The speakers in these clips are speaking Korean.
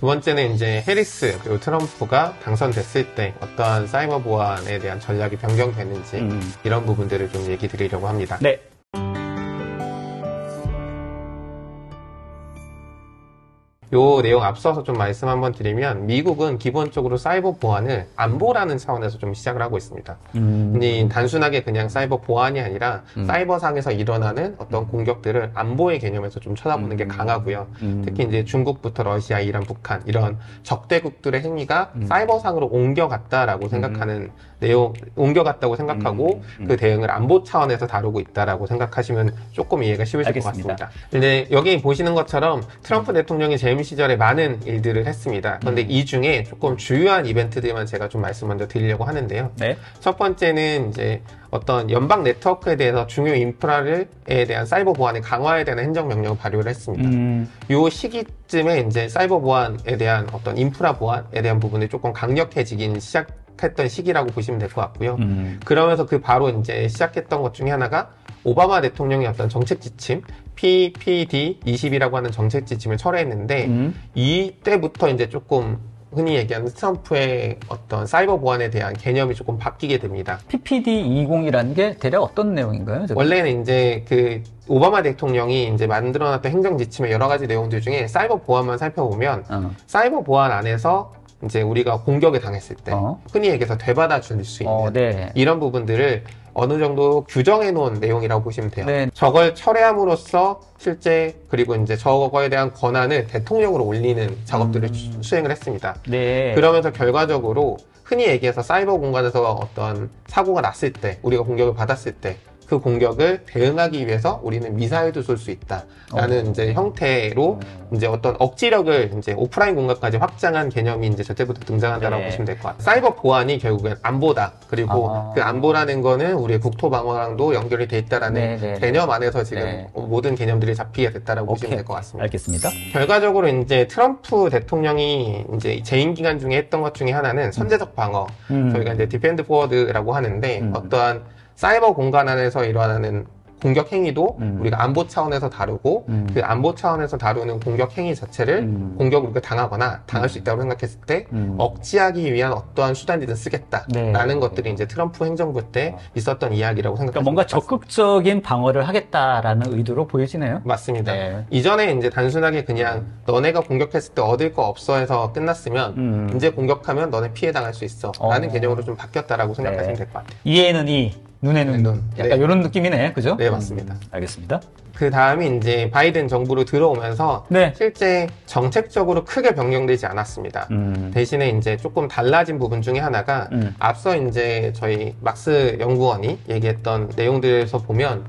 두 번째는 이제 해리스 그리고 트럼프가 당선됐을 때 어떠한 사이버 보안에 대한 전략이 변경되는지 이런 부분들을 좀 얘기 드리려고 합니다. 네. 요 내용 앞서서 좀 말씀 한번 드리면 미국은 기본적으로 사이버 보안을 안보라는 차원에서 좀 시작을 하고 있습니다. 단순하게 그냥 사이버 보안이 아니라 사이버상에서 일어나는 어떤 공격들을 안보의 개념에서 좀 쳐다보는 게 강하고요. 특히 이제 중국부터 러시아, 이란, 북한 이런 적대국들의 행위가 사이버상으로 옮겨갔다라고 생각하는 내용, 옮겨갔다고 생각하고 그 대응을 안보 차원에서 다루고 있다라고 생각하시면 조금 이해가 쉬우실 것 같습니다. 근데 여기 보시는 것처럼 트럼프 대통령이 재임 시절에 많은 일들을 했습니다. 그런데 이 중에 조금 주요한 이벤트들만 제가 좀 말씀 먼저 드리려고 하는데요. 네. 첫 번째는 이제 어떤 연방 네트워크에 대해서 중요 인프라에 대한 사이버 보안의 강화에 대한 행정명령을 발효를 했습니다. 요 시기쯤에 이제 사이버 보안에 대한 어떤 인프라 보안에 대한 부분이 조금 강력해지긴 시작했던 시기라고 보시면 될 것 같고요. 그러면서 그 바로 이제 시작했던 것 중에 하나가 오바마 대통령의 어떤 정책 지침, PPD20이라고 하는 정책 지침을 철회했는데, 이때부터 이제 조금 흔히 얘기하는 트럼프의 어떤 사이버 보안에 대한 개념이 조금 바뀌게 됩니다. PPD20이라는 게 대략 어떤 내용인가요? 원래는 이제 그 오바마 대통령이 이제 만들어놨던 행정 지침의 여러 가지 내용들 중에 사이버 보안만 살펴보면, 사이버 보안 안에서 이제 우리가 공격에 당했을 때 흔히 얘기해서 되받아 줄 수 있는 네. 이런 부분들을 어느 정도 규정해 놓은 내용이라고 보시면 돼요. 네. 저걸 철회함으로써 실제 그리고 이제 저거에 대한 권한을 대통령으로 올리는 작업들을 수행을 했습니다. 네. 그러면서 결과적으로 흔히 얘기해서 사이버 공간에서 어떤 사고가 났을 때, 우리가 공격을 받았을 때 그 공격을 대응하기 위해서 우리는 미사일도 쏠 수 있다라는 이제 형태로 이제 어떤 억지력을 이제 오프라인 공간까지 확장한 개념이 이제 저때부터 등장한다라고 보시면 될 것 같아요. 사이버 보안이 결국엔 안보다. 그리고 그 안보라는 거는 우리의 국토 방어랑도 연결이 돼 있다라는 개념 안에서 지금 모든 개념들이 잡히게 됐다라고 보시면 될 것 같습니다. 알겠습니다. 결과적으로 이제 트럼프 대통령이 이제 재임 기간 중에 했던 것 중에 하나는 선제적 방어. 저희가 이제 디펜드 포워드라고 하는데 어떠한 사이버 공간 안에서 일어나는 공격 행위도 우리가 안보 차원에서 다루고 그 안보 차원에서 다루는 공격 행위 자체를 공격을 우리가 당하거나 당할 수 있다고 생각했을 때 억제하기 위한 어떠한 수단이든 쓰겠다라는 것들이 이제 트럼프 행정부 때 있었던 이야기라고 생각합니다. 그러니까 뭔가 적극적인 방어를 하겠다라는 의도로 보여지네요. 맞습니다. 이전에 이제 단순하게 그냥 너네가 공격했을 때 얻을 거 없어 해서 끝났으면 이제 공격하면 너네 피해 당할 수 있어 라는 개념으로 좀 바뀌었다라고 생각하시면 될 것 같아요. 이에는 이, 눈에는 눈. 약간 이런 느낌이네. 그죠? 네, 맞습니다. 알겠습니다. 그 다음이 이제 바이든 정부로 들어오면서 실제 정책적으로 크게 변경되지 않았습니다. 대신에 이제 조금 달라진 부분 중에 하나가 앞서 이제 저희 막스 연구원이 얘기했던 내용들에서 보면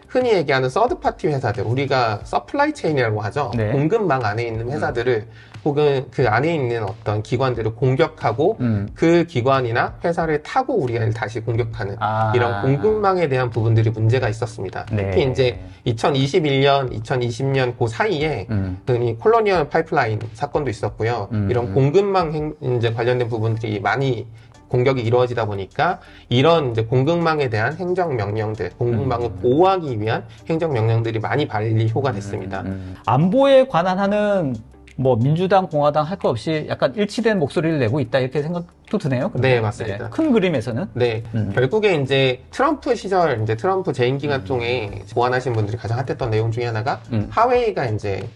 흔히 얘기하는 서드파티 회사들, 우리가 서플라이 체인이라고 하죠. 공급망 안에 있는 회사들을 혹은 그 안에 있는 어떤 기관들을 공격하고 그 기관이나 회사를 타고 우리가 다시 공격하는 이런 공급망에 대한 부분들이 문제가 있었습니다. 특히 이제 2021년, 2020년 그 사이에 흔히 콜로니얼 파이프라인 사건도 있었고요. 이런 공급망 이제 관련된 부분들이 많이 공격이 이루어지다 보니까 이런 이제 공급망에 대한 행정명령들, 공급망을 보호하기 위한 행정명령들이 많이 발효가 됐습니다. 안보에 관한 하는 뭐 민주당, 공화당 할 거 없이 약간 일치된 목소리를 내고 있다 이렇게 생각도 드네요. 네, 맞습니다. 큰 그림에서는. 네, 결국에 이제 트럼프 시절, 이제 트럼프 재임 기간 동에 보완하신 분들이 가장 핫했던 내용 중에 하나가 하웨이가 이제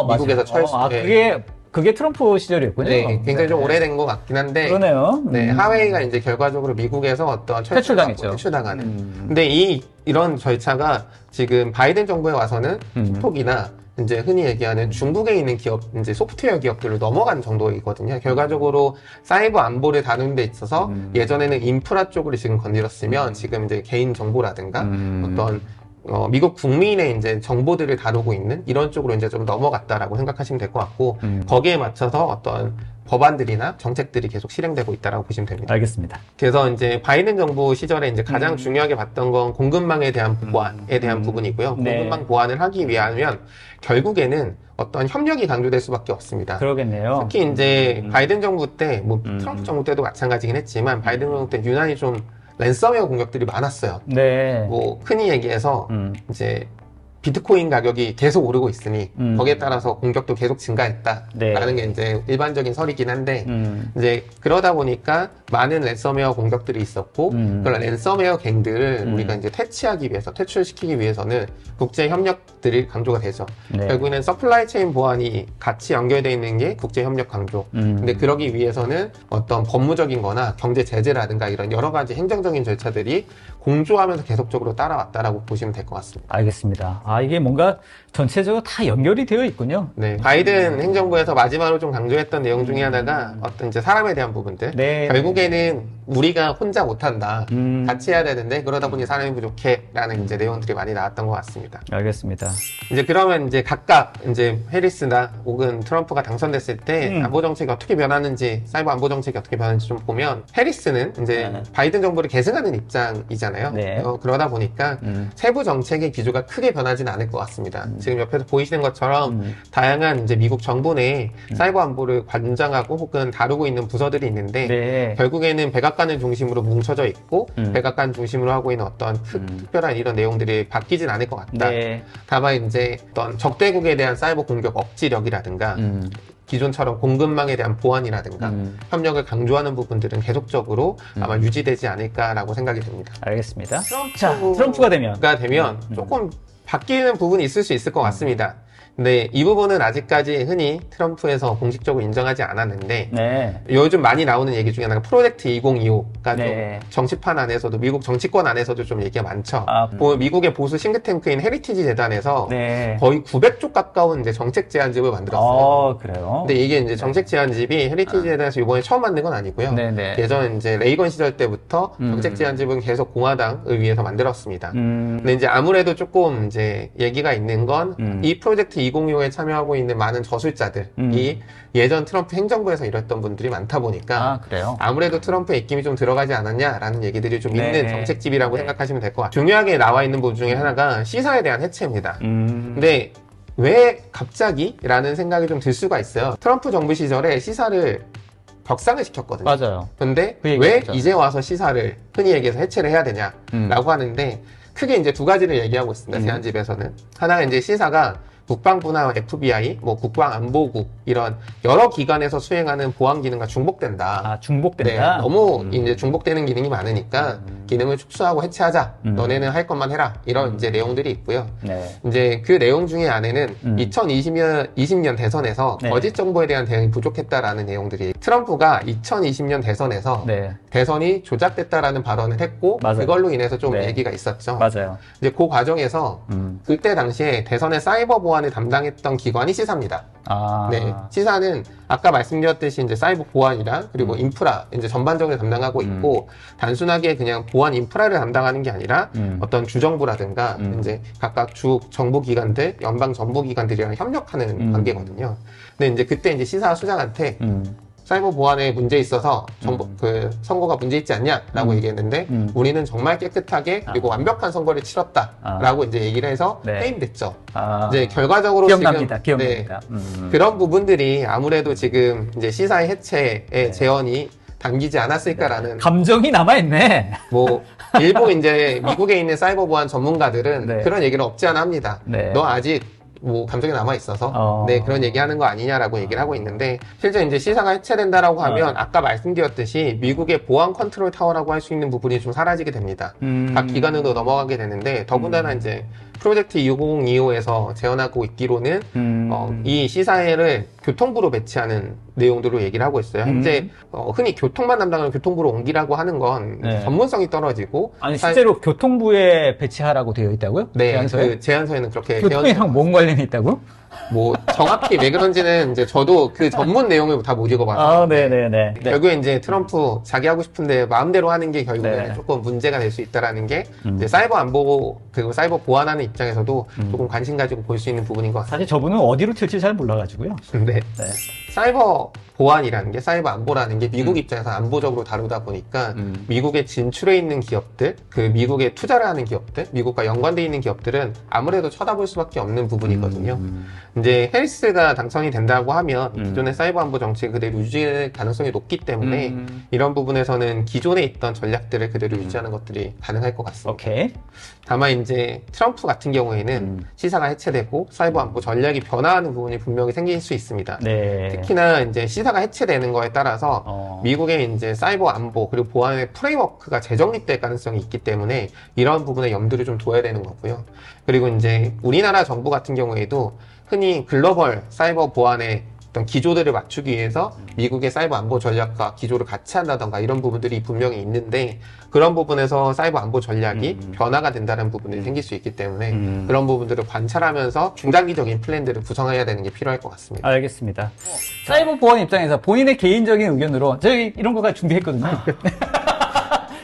미국에서 철수. 그게 트럼프 시절이었군요. 네, 굉장히 좀 오래된 것 같긴 한데. 그러네요. 네, 하웨이가 이제 결과적으로 미국에서 어떤 퇴출당하는. 근데 이런 절차가 지금 바이든 정부에 와서는 톡이나 이제 흔히 얘기하는 중국에 있는 기업, 이제 소프트웨어 기업들로 넘어간 정도이거든요. 결과적으로 사이버 안보를 다루는 데 있어서 예전에는 인프라 쪽으로 지금 건드렸으면 지금 이제 개인 정보라든가 어떤 미국 국민의 이제 정보들을 다루고 있는 이런 쪽으로 이제 좀 넘어갔다라고 생각하시면 될 것 같고 거기에 맞춰서 어떤 법안들이나 정책들이 계속 실행되고 있다라고 보시면 됩니다. 알겠습니다. 그래서 이제 바이든 정부 시절에 이제 가장 중요하게 봤던 건 공급망에 대한 보안에 대한 부분이고요. 공급망 보안을 하기 위하면 결국에는 어떤 협력이 강조될 수밖에 없습니다. 그러겠네요. 특히 이제 바이든 정부 때, 뭐 트럼프 정부 때도 마찬가지긴 했지만 바이든 정부 때 유난히 좀 랜섬웨어 공격들이 많았어요. 네. 뭐 흔히 얘기해서 이제 비트코인 가격이 계속 오르고 있으니 거기에 따라서 공격도 계속 증가했다라는 게 이제 일반적인 설이긴 한데 이제 그러다 보니까 많은 랜섬웨어 공격들이 있었고 그런 랜섬웨어 갱들을 우리가 이제 퇴치하기 위해서 퇴출시키기 위해서는 국제 협력들이 강조가 되죠. 결국에는 서플라이 체인 보안이 같이 연결되어 있는 게 국제 협력 강조. 근데 그러기 위해서는 어떤 법무적인 거나 경제 제재라든가 이런 여러 가지 행정적인 절차들이 공조하면서 계속적으로 따라왔다라고 보시면 될 것 같습니다. 알겠습니다. 아, 이게 뭔가 전체적으로 다 연결이 되어 있군요. 네. 바이든 행정부에서 마지막으로 좀 강조했던 내용 중에 하나가 어떤 이제 사람에 대한 부분들. 결국에는 우리가 혼자 못한다. 같이 해야 되는데 그러다 보니 사람이 부족해. 라는 이제 내용들이 많이 나왔던 것 같습니다. 알겠습니다. 이제 그러면 이제 각각 이제 해리스나 혹은 트럼프가 당선됐을 때 안보 정책이 어떻게 변하는지, 사이버 안보 정책이 어떻게 변하는지 좀 보면 해리스는 이제 바이든 정부를 계승하는 입장이잖아요. 그러다 보니까 세부 정책의 기조가 크게 변하지는 않을 것 같습니다. 지금 옆에서 보이시는 것처럼 다양한 이제 미국 정부 내에 사이버 안보를 관장하고 혹은 다루고 있는 부서들이 있는데 결국에는 백악관을 중심으로 뭉쳐져 있고 백악관 중심으로 하고 있는 어떤 특별한 이런 내용들이 바뀌진 않을 것 같다. 다만 이제 어떤 적대국에 대한 사이버 공격 억지력이라든가 기존처럼 공급망에 대한 보안이라든가 협력을 강조하는 부분들은 계속적으로 아마 유지되지 않을까라고 생각이 듭니다. 알겠습니다. 자, 트럼프가 되면 조금 바뀌는 부분이 있을 수 있을 것 같습니다. 근데 이 부분은 아직까지 흔히 트럼프에서 공식적으로 인정하지 않았는데 요즘 많이 나오는 얘기 중에 하나가 프로젝트 2025가 좀 정치판 안에서도 미국 정치권 안에서도 좀 얘기가 많죠. 미국의 보수 싱크탱크인 헤리티지 재단에서 거의 900조 가까운 이제 정책 제안집을 만들었어요. 그래요? 근데 이게 이제 정책 제안집이 헤리티지 재단에서 이번에 처음 만든 건 아니고요. 예전 이제 레이건 시절 때부터 정책 제안집은 계속 공화당을 위해서 만들었습니다. 근데 이제 아무래도 조금 이제 얘기가 있는 건 이 프로젝트 2025에 참여하고 있는 많은 저술자들이 예전 트럼프 행정부에서 일했던 분들이 많다 보니까 아무래도 트럼프의 입김이 좀 들어가지 않았냐라는 얘기들이 좀 있는 정책집이라고 생각하시면 될 것 같아요. 중요하게 나와 있는 부분 중에 하나가 시사에 대한 해체입니다. 근데 왜 갑자기? 라는 생각이 좀 들 수가 있어요. 트럼프 정부 시절에 시사를 벽상을 시켰거든요. 맞아요. 근데 왜 이제 와서 시사를 흔히 얘기해서 해체를 해야 되냐라고 하는데 크게 이제 두 가지를 얘기하고 있습니다. 제안집에서는. 하나가 이제 시사가 국방부나 FBI, 뭐 국방안보국 이런 여러 기관에서 수행하는 보안 기능과 중복된다. 중복된다? 너무 이제 중복되는 기능이 많으니까 기능을 축소하고 해체하자. 너네는 할 것만 해라. 이런 이제 내용들이 있고요. 이제 그 내용 중에 안에는 2020년 대선에서 거짓 정보에 대한 대응이 부족했다라는 내용들이 트럼프가 2020년 대선에서 대선이 조작됐다라는 발언을 했고 그걸로 인해서 좀 얘기가 있었죠. 이제 그 과정에서 그때 당시에 대선의 사이버 보안을 담당했던 기관이 시사입니다. 시사는 아까 말씀드렸듯이 이제 사이버 보안이랑 그리고 인프라 이제 전반적으로 담당하고 있고 단순하게 그냥 보안 인프라를 담당하는 게 아니라 어떤 주정부라든가 이제 각각 주 정부 기관들, 연방 정부 기관들이랑 협력하는 관계거든요. 근데 이제 그때 이제 시사 수장한테 사이버 보안에 문제 있어서 그 선거가 문제 있지 않냐라고 얘기했는데 우리는 정말 깨끗하게 그리고 완벽한 선거를 치렀다라고 이제 얘기를 해서 해임됐죠. 이제 결과적으로 기억납니다. 그런 부분들이 아무래도 지금 이제 시사의 해체의 재원이 당기지 않았을까라는 감정이 남아있네. 뭐 일부 이제 미국에 있는 사이버 보안 전문가들은 그런 얘기를 없지 않아 합니다. 너 아직 뭐 감정이 남아 있어서 그런 얘기하는 거 아니냐라고 얘기를 하고 있는데 실제 이제 시사가 해체된다라고 하면 아까 말씀드렸듯이 미국의 보안 컨트롤 타워라고 할 수 있는 부분이 좀 사라지게 됩니다. 각 기관으로 넘어가게 되는데 더군다나 이제 프로젝트 2025에서 재현하고 있기로는 이 시사회를 교통부로 배치하는 내용들로 얘기를 하고 있어요. 현재 흔히 교통만 담당하는 교통부로 옮기라고 하는 건 전문성이 떨어지고 실제로 교통부에 배치하라고 되어 있다고요? 제안서에? 그 제안서에는 그렇게 교통이랑 뭔 관련이 있다고요? 뭐 정확히 왜 그런지는 이제 저도 그 전문 내용을 다 못 읽어봐서 결국에 이제 트럼프 자기 하고 싶은데 마음대로 하는 게 결국에는 조금 문제가 될 수 있다라는 게 이제 사이버 안보 그리고 사이버 보안하는 입장에서도 조금 관심 가지고 볼 수 있는 부분인 것 같습니다. 사실 저분은 어디로 튈지 잘 몰라가지고요. 사이버 보안이라는 게, 사이버 안보라는 게 미국 입장에서 안보적으로 다루다 보니까 미국에 진출해 있는 기업들, 그 미국에 투자를 하는 기업들, 미국과 연관돼 있는 기업들은 아무래도 쳐다볼 수밖에 없는 부분이거든요. 이제 해리스가 당선이 된다고 하면 기존의 사이버 안보 정책이 그대로 유지할 가능성이 높기 때문에 이런 부분에서는 기존에 있던 전략들을 그대로 유지하는 것들이 가능할 것 같습니다. 오케이. 다만 이제 트럼프 같은 경우에는 시사가 해체되고 사이버 안보 전략이 변화하는 부분이 분명히 생길 수 있습니다. 네. 특히나 이제 시사가 해체되는 거에 따라서 미국의 이제 사이버 안보 그리고 보안의 프레임워크가 재정립될 가능성이 있기 때문에 이런 부분에 염두를 좀 둬야 되는 거고요. 그리고 이제 우리나라 정부 같은 경우에도 흔히 글로벌 사이버 보안의 어떤 기조들을 맞추기 위해서 미국의 사이버 안보 전략과 기조를 같이 한다던가 이런 부분들이 분명히 있는데 그런 부분에서 사이버 안보 전략이 변화가 된다는 부분이 생길 수 있기 때문에 그런 부분들을 관찰하면서 중장기적인 플랜들을 구성해야 되는 게 필요할 것 같습니다. 알겠습니다. 사이버 보안 입장에서 본인의 개인적인 의견으로 저희 이런 거까지 준비했거든요.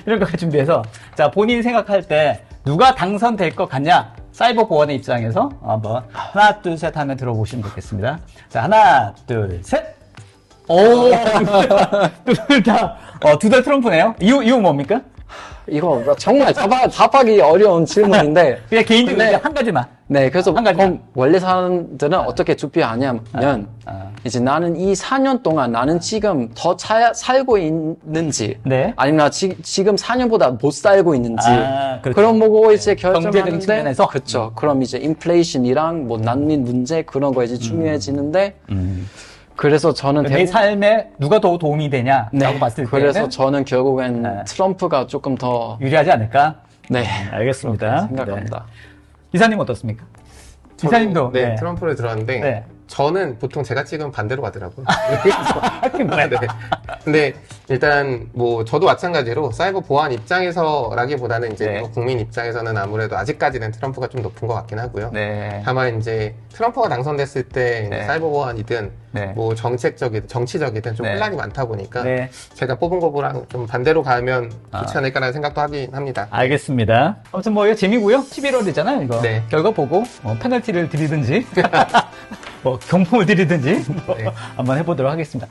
이런 거까지 준비해서 자 본인이 생각할 때 누가 당선될 것 같냐? 사이버 보안의 입장에서 한번 하나 둘 셋 하면 들어보시면 좋겠습니다. 자 하나 둘 셋. 오, 둘 다 두 달 트럼프네요. 이유 뭡니까? 이거 정말 답하기 어려운 질문인데 그냥 개인적인 의견 한 가지만. 네, 그래서 그럼 원래 사람들은 어떻게 투표하냐면 이제 나는 이 4년 동안 나는 지금 더 살고 있는지 네. 아니면 나 지금 4년보다 못 살고 있는지 그렇죠. 그런 보고 이제 경제적인 결정하는데 측면에서 그렇죠. 그럼 이제 인플레이션이랑 뭐 난민 문제 그런 거 이제 중요해지는데 그래서 저는 내 삶에 누가 더 도움이 되냐라고 네, 봤을 때는 그래서 저는 결국엔 트럼프가 조금 더 유리하지 않을까? 네, 알겠습니다. 생각합니다. 네. 이사님 어떻습니까? 이사님도 네, 트럼프를 들었는데 네. 저는 보통 제가 찍으면 반대로 가더라고요. 네. 근데 일단 뭐 저도 마찬가지로 사이버 보안 입장에서라기보다는 이제 네. 국민 입장에서는 아무래도 아직까지는 트럼프가 좀 높은 것 같긴 하고요. 네. 다만 이제 트럼프가 당선됐을 때 네. 사이버 보안이든 네. 뭐 정책적이든 정치적이든 좀 네. 혼란이 많다 보니까 네. 제가 뽑은 거랑 좀 반대로 가면 좋지 않을까라는 생각도 하긴 합니다. 알겠습니다. 아무튼 뭐 이거 재미고요. 11월이잖아요, 이거. 네. 결과 보고 페널티를 드리든지 뭐 경품을 드리든지 네. 한번 해보도록 하겠습니다.